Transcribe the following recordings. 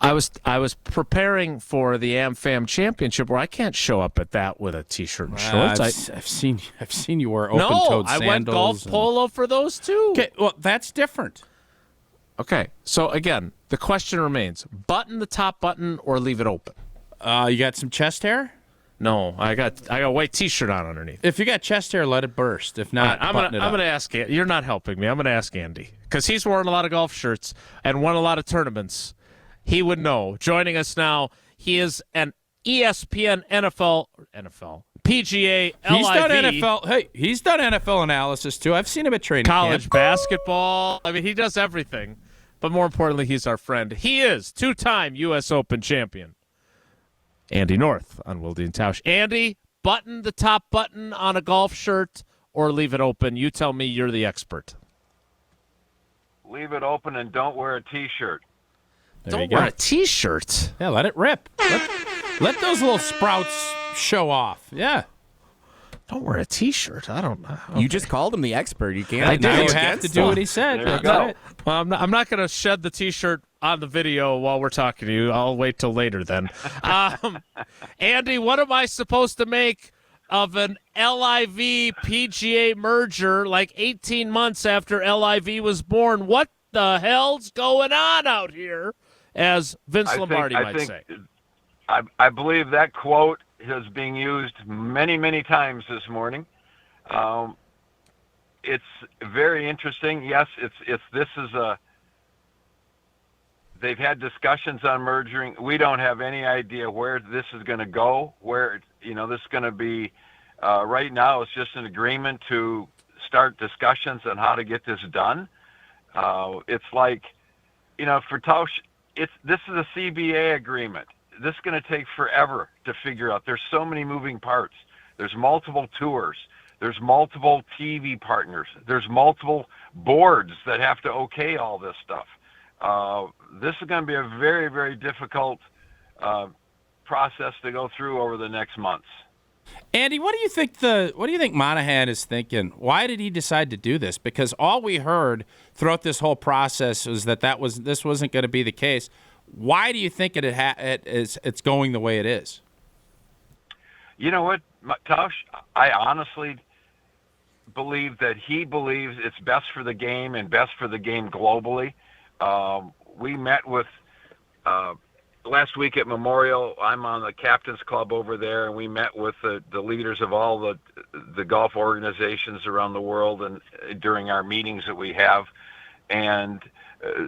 I was preparing for the AmFam Championship where I can't show up at that with a T-shirt and shorts. I've seen you wear open-toed sandals. I went golf polo for those too. Okay, well, that's different. Okay, so again, the question remains: button the top button or leave it open? You got some chest hair? No, I got a white T-shirt on underneath. If you got chest hair, let it burst. If not, I'm gonna ask. You're not helping me. I'm gonna ask Andy because he's worn a lot of golf shirts and won a lot of tournaments. He would know. Joining us now, he is an ESPN NFL, PGA, LIV. He's done NFL. Hey, he's done NFL analysis too. I've seen him at training college camp. basketball. I mean, he does everything. But more importantly, he's our friend. He is two-time U.S. Open champion. Andy North on Wilde and Tausch. Andy, button the top button on a golf shirt or leave it open. You tell me, you're the expert. Leave it open and don't wear a T-shirt. Don't wear a T-shirt. Yeah, let it rip. Let those little sprouts show off. Yeah. Don't wear a T-shirt. I don't know. Okay. You just called him the expert. You can't. I did. You have to do what he said. There you go. Well, I'm not going to shed the T-shirt on the video while we're talking to you. I'll wait till later then. Andy, what am I supposed to make of an LIV PGA merger like 18 months after LIV was born? What the hell's going on out here, as Vince Lombardi might say? I believe that quote is being used many, many times this morning. It's very interesting. Yes, they've had discussions on merging. We don't have any idea where this is going to go, where, this is going to be. Right now, it's just an agreement to start discussions on how to get this done. It's like, for Tausch, this is a CBA agreement. This is going to take forever to figure out. There's so many moving parts. There's multiple tours. There's multiple TV partners. There's multiple boards that have to okay all this stuff. This is going to be a very, very difficult process to go through over the next months. Andy, what do you think Monahan is thinking? Why did he decide to do this? Because all we heard throughout this whole process was that this wasn't going to be the case. Why do you think it's going the way it is? You know what, Tausch? I honestly believe that he believes it's best for the game and best for the game globally. We met with last week at Memorial. I'm on the Captain's Club over there, and we met with the leaders of all the golf organizations around the world and during our meetings that we have. And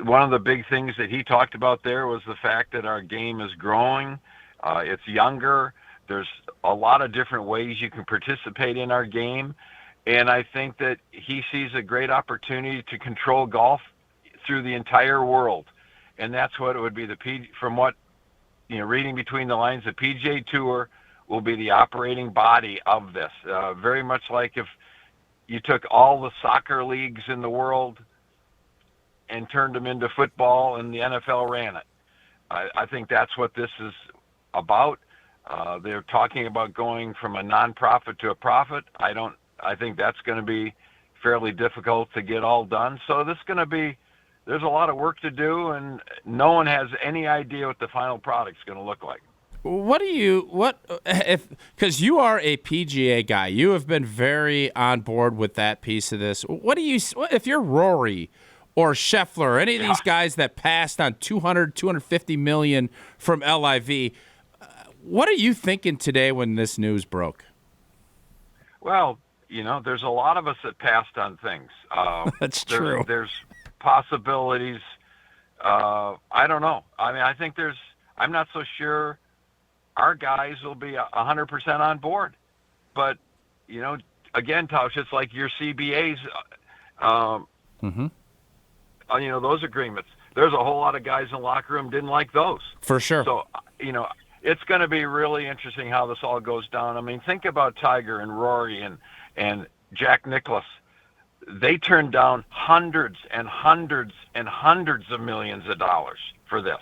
one of the big things that he talked about there was the fact that our game is growing. It's younger. There's a lot of different ways you can participate in our game. And I think that he sees a great opportunity to control golf through the entire world. And that's what it would be. From what, reading between the lines, the PGA Tour will be the operating body of this. Very much like if you took all the soccer leagues in the world and turned them into football and the NFL ran it. I think that's what this is about. They're talking about going from a nonprofit to a profit. I think that's going to be fairly difficult to get all done. So there's a lot of work to do, and no one has any idea what the final product's going to look like. Because you are a PGA guy, you have been very on board with that piece of this. If you're Rory or Scheffler or any of these guys that passed on $250 million from LIV, what are you thinking today when this news broke? Well, there's a lot of us that passed on things. That's true. There's possibilities. I don't know. I mean, I think I'm not so sure our guys will be 100% on board. But, again, Tausch, it's like your CBAs, those agreements. There's a whole lot of guys in the locker room didn't like those. For sure. So, it's going to be really interesting how this all goes down. I mean, think about Tiger and Rory and Jack Nicklaus. They turned down hundreds and hundreds and hundreds of millions of dollars for this.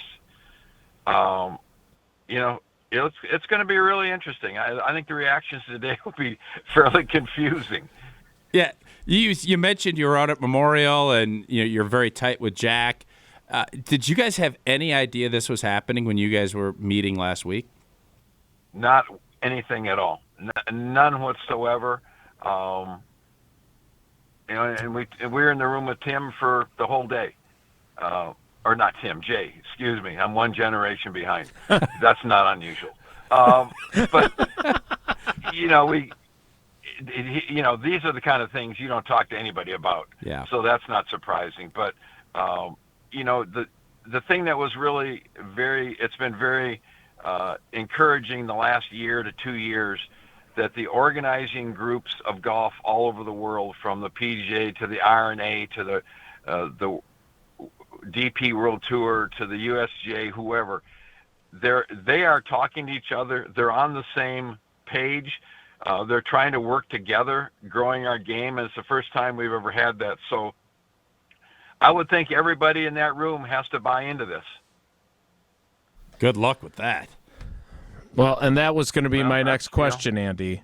It's going to be really interesting. I think the reactions today will be fairly confusing. Yeah, you mentioned you were out at Memorial and you're very tight with Jack. Did you guys have any idea this was happening when you guys were meeting last week? Not anything at all. None whatsoever. And we were in the room with Tim for the whole day. Or not Tim, Jay. Excuse me. I'm one generation behind. That's not unusual. But these are the kind of things you don't talk to anybody about. Yeah. So that's not surprising. But the thing that was really it's been very encouraging the last year to 2 years, that the organizing groups of golf all over the world, from the PGA to the R&A to the DP World Tour to the USGA, whoever, they are talking to each other. They're on the same page. They're trying to work together, growing our game. And it's the first time we've ever had that. So I would think everybody in that room has to buy into this. Good luck with that. Well, and that was going to be my next question, Andy,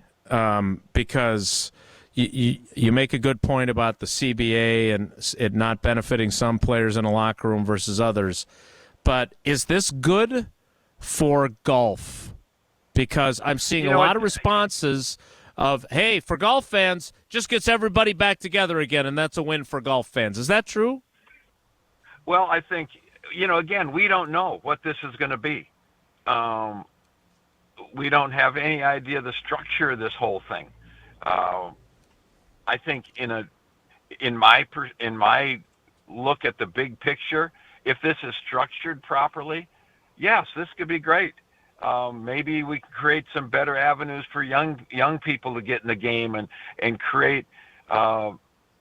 because you make a good point about the CBA and it not benefiting some players in a locker room versus others. But is this good for golf? Because I'm seeing a lot of responses of, hey, for golf fans, just gets everybody back together again, and that's a win for golf fans. Is that true? Well, I think, again, we don't know what this is going to be. We don't have any idea the structure of this whole thing. I think in my look at the big picture, if this is structured properly, yes, this could be great. Maybe we can create some better avenues for young people to get in the game and create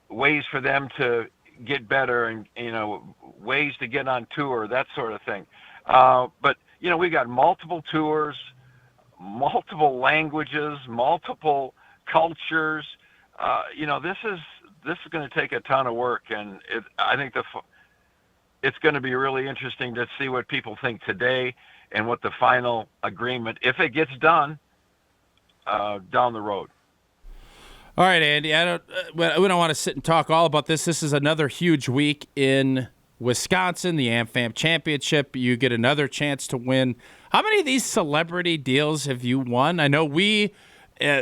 ways for them to get better and ways to get on tour, that sort of thing. But we got multiple tours, multiple languages, multiple cultures. This is going to take a ton of work, and I think it's going to be really interesting to see what people think today and what the final agreement, if it gets done, down the road. All right, Andy. We don't want to sit and talk all about this. This is another huge week in Wisconsin, the AmFam Championship. You get another chance to win. How many of these celebrity deals have you won? I know we,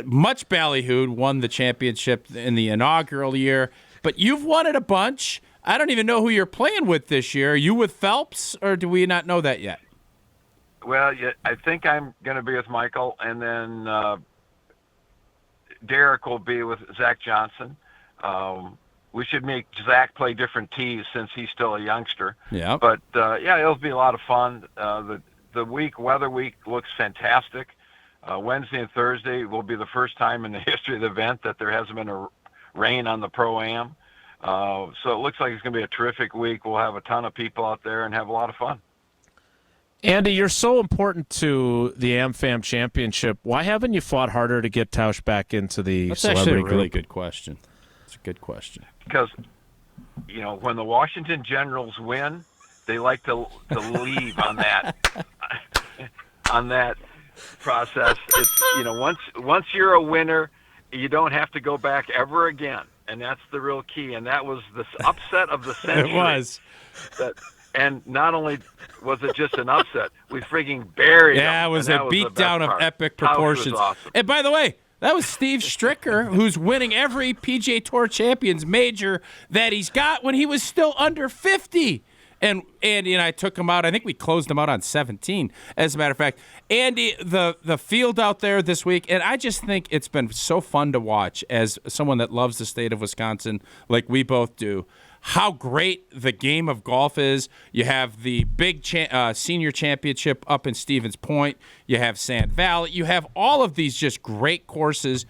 much ballyhooed, won the championship in the inaugural year, but you've won it a bunch. I don't even know who you're playing with this year. Are you with Phelps, or do we not know that yet? Well, I think I'm going to be with Michael, and then Derek will be with Zach Johnson. We should make Zach play different tees since he's still a youngster. Yeah. But, it'll be a lot of fun. The weather week looks fantastic. Wednesday and Thursday will be the first time in the history of the event that there hasn't been a rain on the Pro-Am. So it looks like it's going to be a terrific week. We'll have a ton of people out there and have a lot of fun. Andy, you're so important to the AmFam Championship. Why haven't you fought harder to get Tausch back into the That's celebrity actually a really group? good question. It's a good question. Because, when the Washington Generals win, they like to leave on that process. It's, once you're a winner, you don't have to go back ever again. And that's the real key. And that was the upset of the century. It was. And not only was it just an upset, we freaking buried them. Yeah, it was a beatdown of epic proportions. Was awesome. And by the way, that was Steve Stricker, who's winning every PGA Tour Champions major that he's got when he was still under 50. And Andy and I took him out. I think we closed him out on 17, as a matter of fact. Andy, the field out there this week, and I just think it's been so fun to watch as someone that loves the state of Wisconsin like we both do, how great the game of golf is. You have the big senior championship up in Stevens Point. You have Sand Valley. You have all of these just great courses.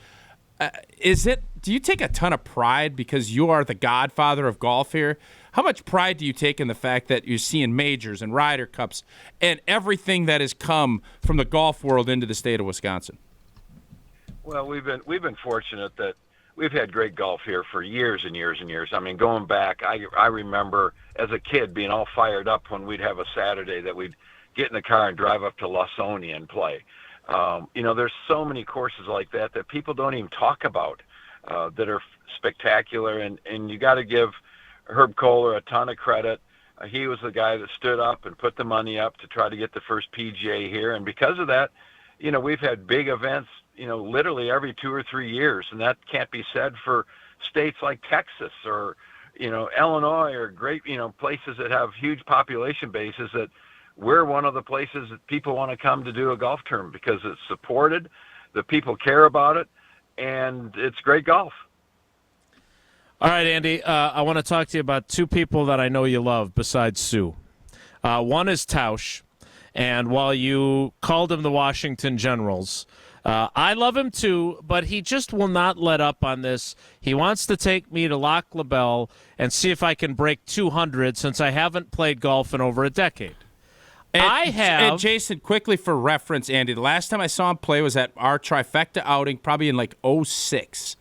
Do you take a ton of pride because you are the godfather of golf here? How much pride do you take in the fact that you're seeing majors and Ryder Cups and everything that has come from the golf world into the state of Wisconsin? Well, we've been fortunate that we've had great golf here for years and years and years. I mean, going back, I remember as a kid being all fired up when we'd have a Saturday that we'd get in the car and drive up to Lawsonia and play. There's so many courses like that people don't even talk about that are spectacular. And you got to give Herb Kohler a ton of credit. he was the guy that stood up and put the money up to try to get the first PGA here. And because of that, we've had big events, literally every 2 or 3 years. And that can't be said for states like Texas or, Illinois or great, places that have huge population bases that we're one of the places that people want to come to do a golf tournament because it's supported, the people care about it, and it's great golf. All right, Andy, I want to talk to you about two people that I know you love besides Sue. One is Tausch, and while you called him the Washington Generals, I love him too, but he just will not let up on this. He wants to take me to Lac La Belle and see if I can break 200 since I haven't played golf in over a decade. And Jason, quickly for reference, Andy, the last time I saw him play was at our trifecta outing, probably in like 06.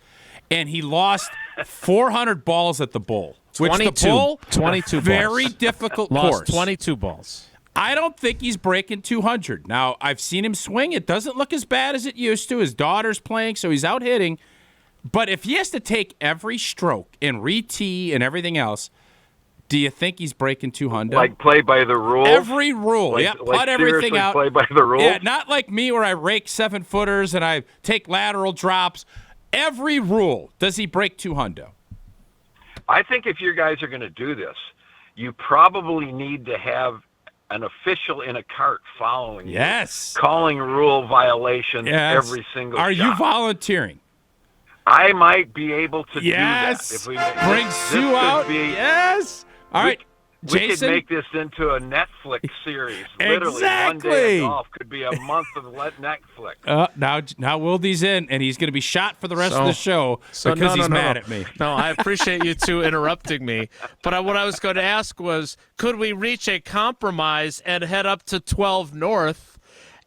And he lost 400 balls at the Bowl. 22 very balls. difficult Lost course. 22 balls. I don't think he's breaking 200. Now, I've seen him swing. It doesn't look as bad as it used to. His daughter's playing, so he's out hitting. But if he has to take every stroke and re-tee and everything else, do you think he's breaking 200? Like play by the rules? Every rule. Put everything out. Play by the rules? Yeah, not like me where I rake 7-footers and I take lateral drops. Every rule. Does he break 200? I think if your guys are going to do this, you probably need to have an official in a cart following you, calling rule violations every single Are shot. you volunteering? I might be able to do that. If we bring Sue out. Yes. All right, we Jason. could make this into a Netflix series. Literally, one day of golf could be a month of Netflix. Now Wilde's in, and he's going to be shot for the rest of the show because he's mad at me. No, I appreciate you two interrupting me. But what I was going to ask was, could we reach a compromise and head up to 12 North,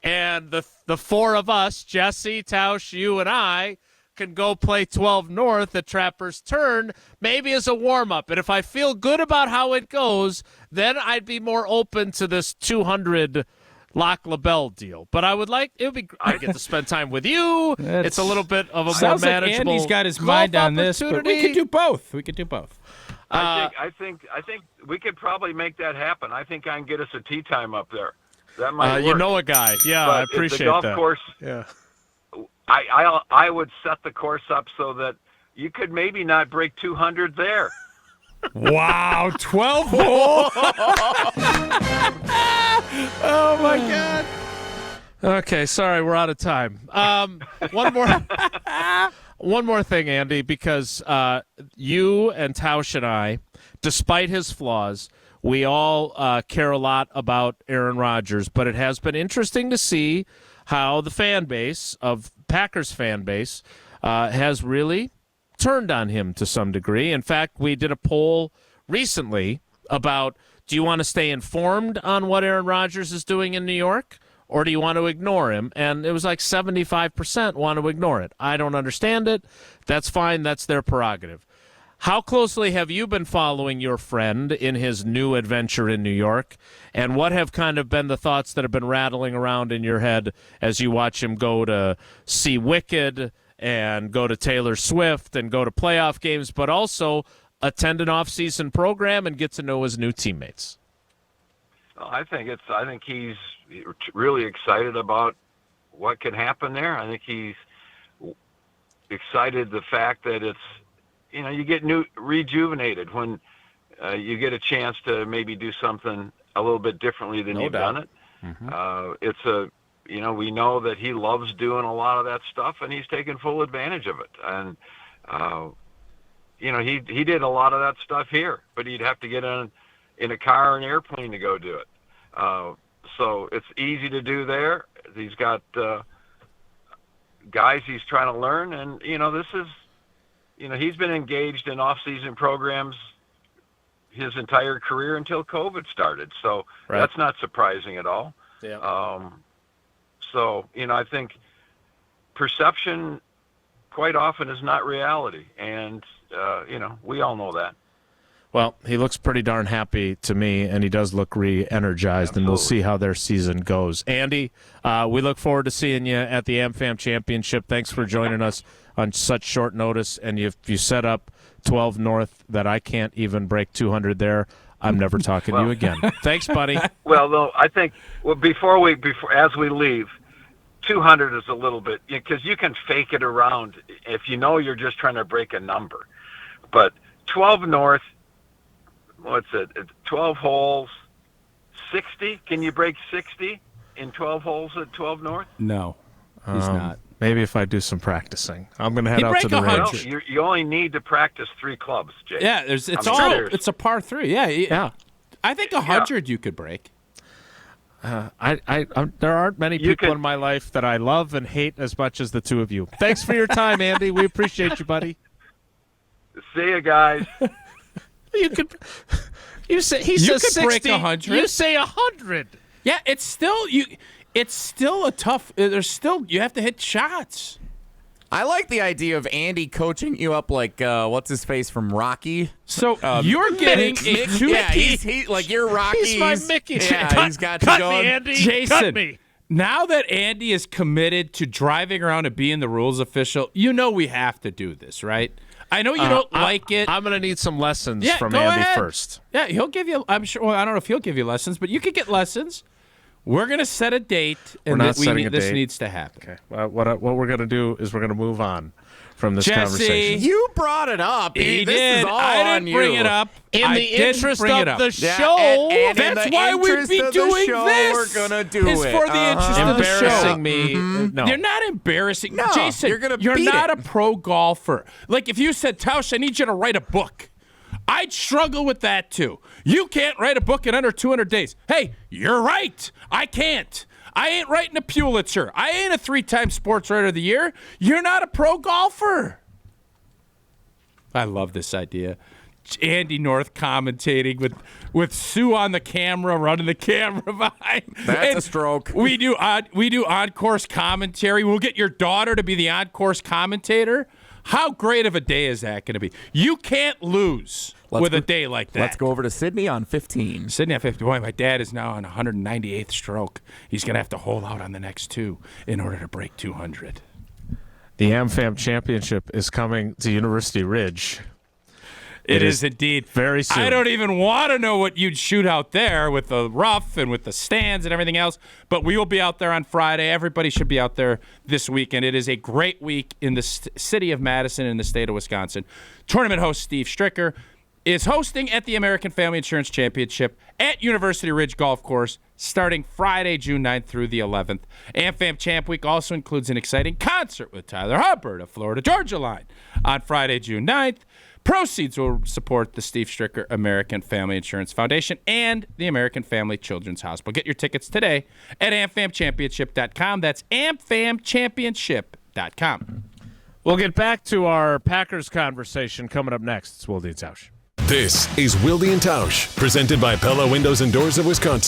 and the four of us, Jesse, Tausch, you, and I, can go play 12 North at Trapper's Turn, maybe as a warm-up. And if I feel good about how it goes, then I'd be more open to this 200 Lac La Belle deal. But I get to spend time with you. It's a little bit of a more manageable. Like Andy's got his mind on this, but we could do both. I think we could probably make that happen. I think I can get us a tee time up there. That might work. You know a guy. Yeah, but I appreciate the golf that. Course, yeah. I would set the course up so that you could maybe not break 200 there. Wow, 12 hole. Oh my God. Okay, sorry, we're out of time. One more thing, Andy, because you and Tausch and I, despite his flaws, we all care a lot about Aaron Rodgers, but it has been interesting to see how the fan base of Packers fan base has really turned on him to some degree. In fact, we did a poll recently about, do you want to stay informed on what Aaron Rodgers is doing in New York, or do you want to ignore him? And it was like 75% want to ignore it. I don't understand it. That's fine. That's their prerogative. How closely have you been following your friend in his new adventure in New York? And what have kind of been the thoughts that have been rattling around in your head as you watch him go to see Wicked and go to Taylor Swift and go to playoff games, but also attend an off-season program and get to know his new teammates? I think he's really excited about what can happen there. I think he's excited the fact that it's, you get rejuvenated when you get a chance to maybe do something a little bit differently than you've done it. Mm-hmm. We know that he loves doing a lot of that stuff, and he's taking full advantage of it. And he did a lot of that stuff here, but he'd have to get in a car or an airplane to go do it. So it's easy to do there. He's got guys he's trying to learn, and this is. He's been engaged in off-season programs his entire career until COVID started. So That's not surprising at all. Yeah. I think perception quite often is not reality. And, we all know that. Well, he looks pretty darn happy to me, and he does look re-energized, and we'll see how their season goes. Andy, we look forward to seeing you at the AmFam Championship. Thanks for joining us on such short notice, and you set up 12 North that I can't even break 200 there. I'm never talking to you again. Thanks, buddy. Well, though, I think before as we leave, 200 is a little bit, because you can fake it around if you know you're just trying to break a number. But 12 North, what's it? 12 holes, 60. Can you break 60 in 12 holes at 12 North? No, he's not. Maybe if I do some practicing. I'm going to head He'd out break to the 100. range. No, you only need to practice 3 clubs, Jay. Yeah, it's a par 3. Yeah. I think 100 you could break. There aren't many people in my life that I love and hate as much as the two of you. Thanks for your time, Andy. We appreciate you, buddy. See you guys. You could. You say he says could 60. break 100. You say 100. Yeah, it's still a tough. There's still you have to hit shots. I like the idea of Andy coaching you up like what's his face from Rocky. So you're getting a two. Yeah, he's like you're Rocky. He's my Mickey. Yeah, he's got you cut going. me, Andy. Jason, Cut me. now that Andy is committed to driving around and being the rules official, you know we have to do this, right? I know you don't like it. I'm going to need some lessons from go Andy ahead. first. Yeah, he'll give you. I'm sure. Well, I don't know if he'll give you lessons, but you could get lessons. We're going to set a date, and not setting a this date. needs to happen. Okay. What we're going to do is we're going to move on from this Jesse, conversation. You brought it up. He this did. is all I on didn't you. bring it up. In the interest of the Yeah, show, and in That's the why we'd interest be of the doing show, this. We're gonna do it's it. for the interest of the show. embarrassing me. No. You're not embarrassing. No, Jason, you're gonna you're beat not it. a pro golfer. Like if you said, Tausch, I need you to write a book. I'd struggle with that too. You can't write a book in under 200 days. Hey, you're right. I can't. I ain't writing a Pulitzer. I ain't a 3-time sports writer of the year. You're not a pro golfer. I love this idea. Andy North commentating with Sue on the camera, running the camera behind. That's And a stroke. We do on-course commentary. We'll get your daughter to be the on-course commentator. How great of a day is that going to be? You can't lose with a day like that. Let's go over to Sydney on 15. Sydney at 50. Boy, my dad is now on 198th stroke. He's going to have to hold out on the next 2 in order to break 200. The AmFam Championship is coming to University Ridge. It is indeed. Very soon. I don't even want to know what you'd shoot out there with the rough and with the stands and everything else, but we will be out there on Friday. Everybody should be out there this weekend. It is a great week in the city of Madison in the state of Wisconsin. Tournament host Steve Stricker is hosting at the American Family Insurance Championship at University Ridge Golf Course starting Friday, June 9th through the 11th. AmFam Champ Week also includes an exciting concert with Tyler Hubbard of Florida Georgia Line on Friday, June 9th. Proceeds will support the Steve Stricker American Family Insurance Foundation and the American Family Children's Hospital. Get your tickets today at amfamchampionship.com. That's amfamchampionship.com. We'll get back to our Packers conversation coming up next. It's Wilde and Tausch. This is Wilde and Tausch, presented by Pella Windows and Doors of Wisconsin.